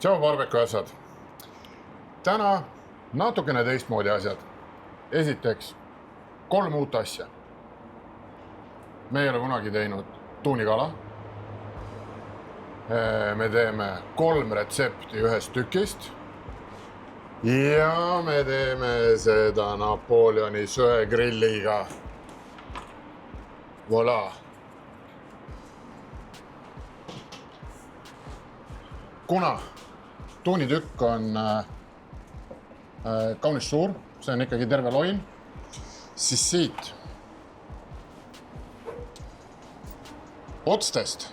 Tšau, barbeku asjad. Täna natukene teistmoodi asjad. Esiteks, 3 uut asja. Me ei ole kunagi teinud tuunikala. Me teeme 3 retsepti ühest tükist. Ja me teeme seda Napoleoni söegrilliga. Voilà. Kuna tuunitükk on kaunis suur, see on ikkagi terve loin, siis siit otstest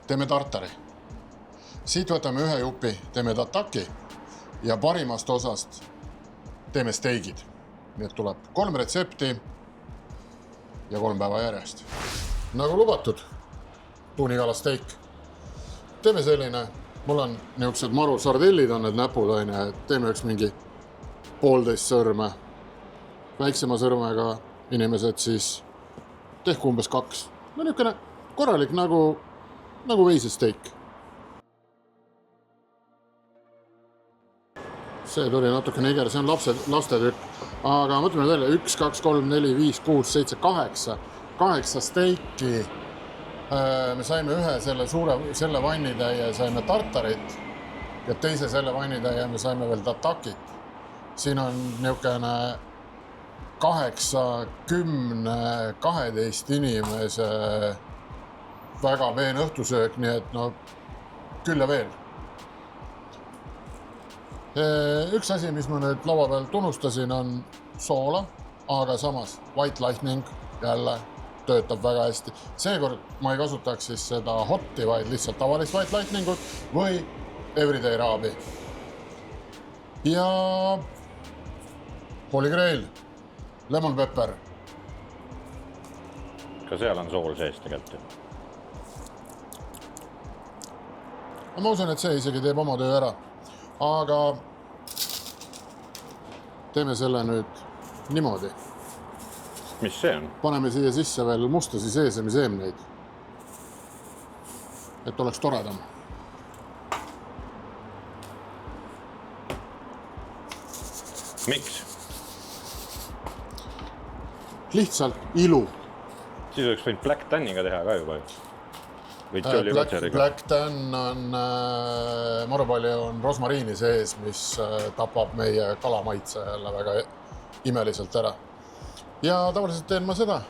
teeme tartari. Siit võtame ühe jupi, teeme tataki ja parimast osast teeme steigid. Nii et tuleb 3 retsepti ja 3 päeva järjest. Nagu lubatud, tuunikala steik. Teeme selline, mul on niisugused maru sardellid on need näpud, et teeme üks mingi 1,5 sõrme. Väiksema sõrmega inimesed siis tehku umbes 2. No niisugune korralik nagu veisesteik. See tuli natukene iger, see on lastetükk. Aga mõtleme välja 1, 2, 3, 4, 5, 6, 7, 8. 8 steiki. Me saime ühe selle vannitäie, saime tartarit ja teise selle vannitäie me saime veel tatakit. Siin on niisugune 8, 10, 12 inimese väga peen õhtusöök, nii et no küll ja veel. Üks asi, mis ma nüüd laua peal tunnustasin, on soola, aga samas White Lightning jälle töötab väga hästi. Seekord ma ei kasutaks siis seda hotti, vaid lihtsalt tavalist White Lightningut või Everyday raabi. Ja Holy Grail, lemon pepper. Ka seal on sool sees tegelikult. Ma usun, et see isegi teeb oma töö ära. Aga teeme selle nüüd niimoodi. Mis see on? Paneme siia sisse veel mustasi seesemiseemneid, et oleks toredam. Miks? Lihtsalt ilu. Siis oleks võinud Black Tanniga teha ka juba. Black Tan on marupalli on rosmariini sees, mis tapab meie kalamaitse jälle väga imeliselt ära. Ja tavaliselt teen ma seda.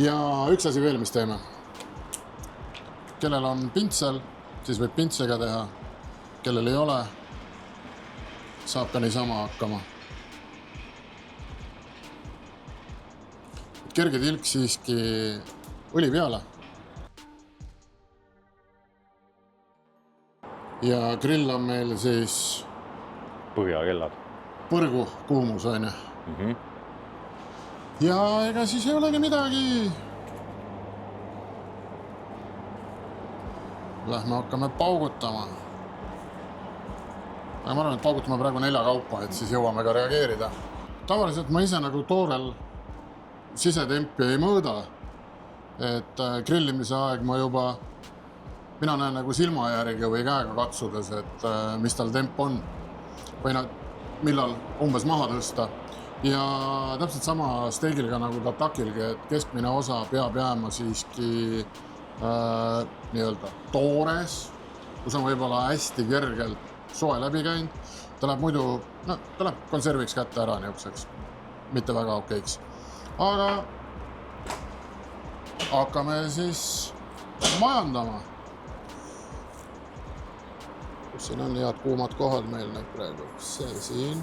Ja üks asi veel, mis teeme. Kellel on pintsel, siis võib pintsega teha. Kellel ei ole, saab ka niisama hakkama. Kerge tilk siiski õli peale. Ja grill on meil siis põhjakellad. Põrgu kuumus on ju. Ja ega siis ei olegi midagi. Lähme hakkame paugutama. Aga ma arvan, et paugutame praegu 4 kaupa, et siis jõuame ka reageerida. Tavaliselt ma ise nagu toorel sisetempi ei mõõda. Et grillimise aeg ma juba mina näen nagu silma järgi või käega katsudes, et mis tal temp on või millal umbes maha tõsta. Ja täpselt sama steigilga nagu tatakilgi, et keskmine osa peab jääma siiski nii-öelda toores, kus on võib-olla hästi kergelt soe läbi käinud. Ta läheb muidu, ta läheb konserviks kätte ära niisuguseks, mitte väga okeiks. Aga hakkame siis majandama. Siin on head kuumad kohad meil nüüd praegu. See siin.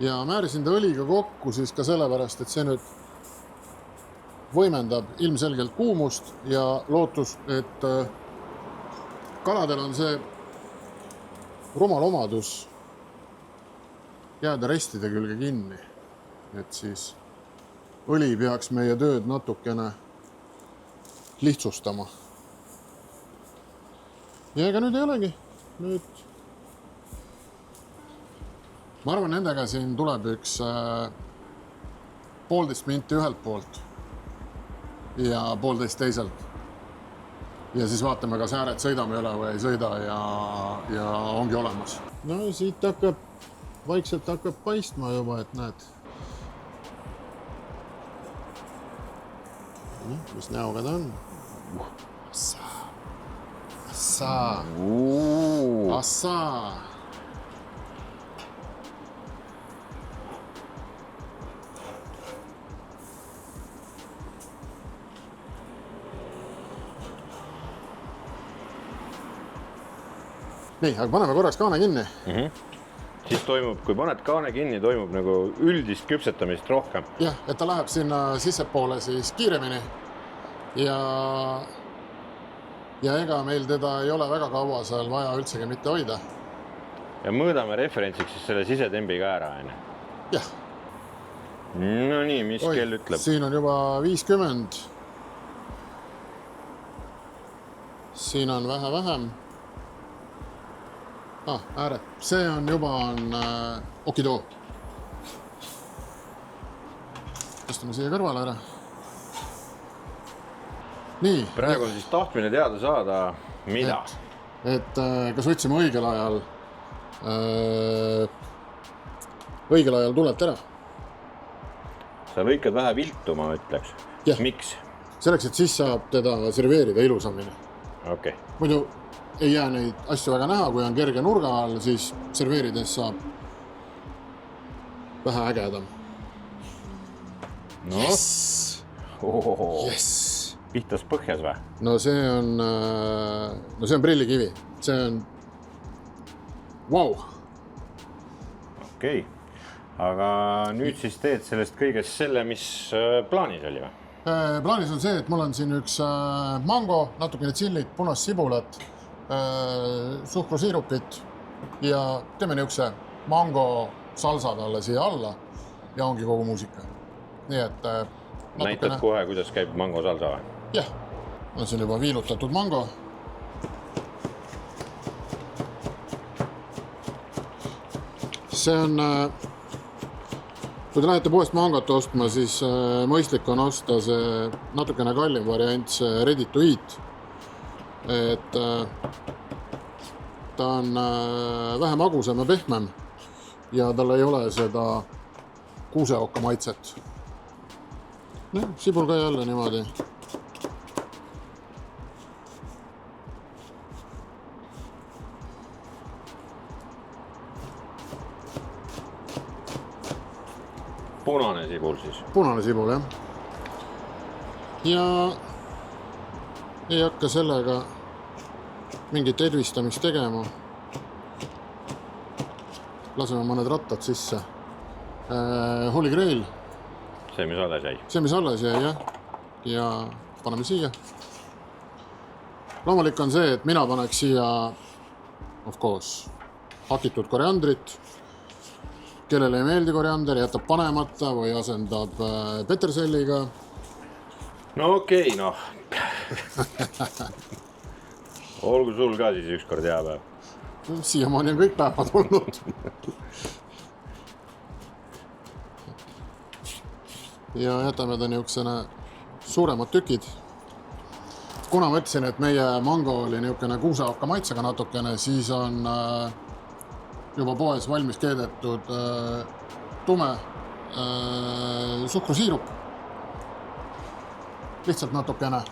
Ja määrisin ta õliga kokku siis ka sellepärast, et see nüüd võimendab ilmselgelt kuumust ja lootus, et kaladel on see rumal omadus jääda restide külge kinni. Et siis õli peaks meie tööd natukene lihtsustama. Ja ega nüüd ei olegi. Nüüd ma arvan, nendega siin tuleb üks 1,5 minti ühelt poolt ja 1,5 teiselt. Ja siis vaatame, kas ääred sõidame üle või ei sõida ja ongi olemas. No siit vaikselt hakkab paistma juba, et näed. Mis näoga ta on? Assaa. Nii, aga paneme korraks kaane kinni. Siis toimub, kui paned kaane kinni, toimub nagu üldist küpsetamist rohkem. Jah, et ta läheb sinna sissepoole siis kiiremini ja ega meil teda ei ole väga kaua seal vaja üldsegi mitte hoida. Ja mõõdame referentsiks siis selle sisetembi ka ära, enne. Jah. No nii, mis kell ütleb? Siin on juba 50. Siin on vähem. Ääred. See on juba okidoo. Tõstame siia kõrvale ära. Nii. Praegu on siis tahtmine teada saada, mida? Et kas võtsime õigel ajal tulelt ära? Sa lõikad vähe viltu, ma ütleks. Ja. Miks? Selleks, et siis saab teda serveerida ilusamini. Okay. Muidu ei jää neid asju väga näha, kui on kerge nurga all, siis serveerides saab vähe ägedam. No. Yes. Pihtas põhjas või? No see on prillikivi. See on wow. Okei. Aga nüüd siis teed sellest kõigest selle, mis plaanis oli või? Plaanis on see, et mul on siin üks mango, natukene tšillit, punast sibulat, suhkrusiirupit ja teeme niukse mango salsa talle siia alla ja ongi kogu muusika. Nii et natukene... Näitad kohe, kuidas käib mango salsa või? Jah, on siin juba viilutatud mango. See on, kui te lähete poest mangot ostma, siis mõistlik on osta see natukene kallim variant, see ready to eat. Et ta on vähe magusam ja pehmem ja tal ei ole seda kuuseokka maitset. Sibul ka jälle niimoodi. Punane sibul siis? Punane sibul, jah. Ja ei hakka sellega mingit edvistamist tegema. Laseme mõned rattad sisse. Holy Grail. See, mis alles jäi? See, mis alles jäi, jah. Ja paneme siia. Loomulik on see, et mina paneks siia, of course, hakitud koriandrit. Kellele ei meeldi koriander, jätab panemata või asendab peterselliga. No okei, noh. Olgu sul ka siis ükskord hea päev. Siiamaani on kõik päevad olnud. Ja jätame ta niisugusena suuremad tükid. Kuna ma ütlesin, et meie mango oli niisugune kuuseokka maitsega natukene, siis on juba poes valmis keedetud tume suhkrusiirup. Lihtsalt natukene.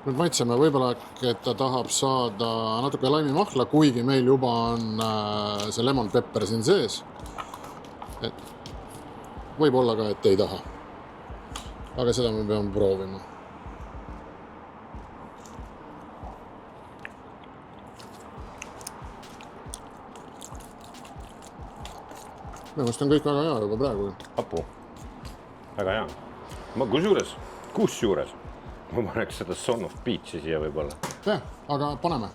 Nüüd maitseme võib-olla, et ta tahab saada natuke laimimahla, kuigi meil juba on see lemon pepper siin sees. Et võib olla ka, et ei taha. Aga seda me peame proovima. Minu meelest on kõik väga hea juba praegu. Apu. Väga hea. Ma kusjuures ma paneks seda Son of Beach'i siia võib-olla. Jah, aga paneme.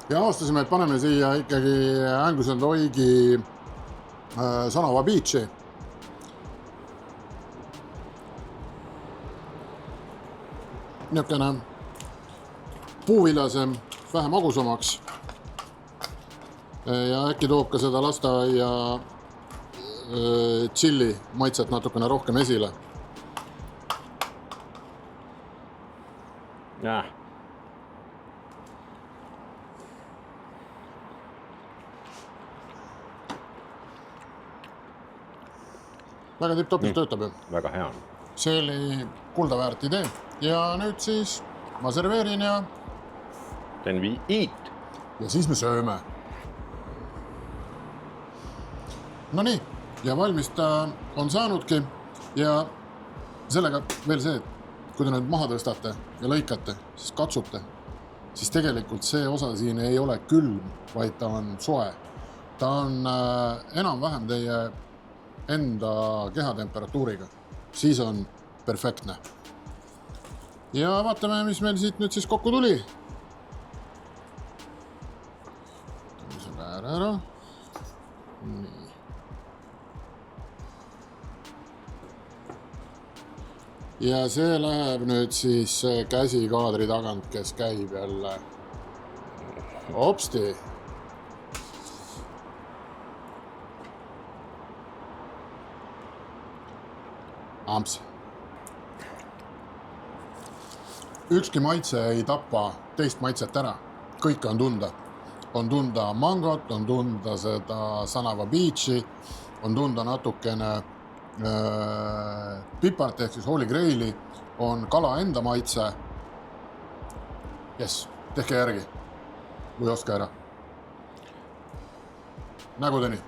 Ja avastasime, et paneme siia ikkagi Angus & Oigi Sanava Beachi. Niisugune puuviljasem, vähe magusamaks. Ja äkki toob ka seda lasteaia tšilli maitset natukene rohkem esile. Väga tipp-topis töötab ju. Väga hea. See oli kulda väärt idee. Ja nüüd siis ma serveerin ja... Then we eat. Ja siis me sööme. No nii, ja valmis ta on saanudki. Ja sellega veel see, et kui te nüüd maha tõstate ja lõikate, siis katsute, siis tegelikult see osa siin ei ole külm, vaid ta on soe. Ta on enam-vähem teie enda kehatemperatuuriga. Siis on perfektne. Ja vaatame, mis meil siit nüüd siis kokku tuli. Võtame selle ära. Nii. Ja see läheb nüüd siis käsikaadri tagant, kes käib jälle. Hopsti. Amps. Ükski maitse ei tapa teist maitset ära. Kõike on tunda. On tunda mangot, on tunda seda Sanava Beachi, on tunda natukene pipart ehk siis Holy Graili, on kala enda maitse. Yes, tehke järgi või oska ära. Nägudeni.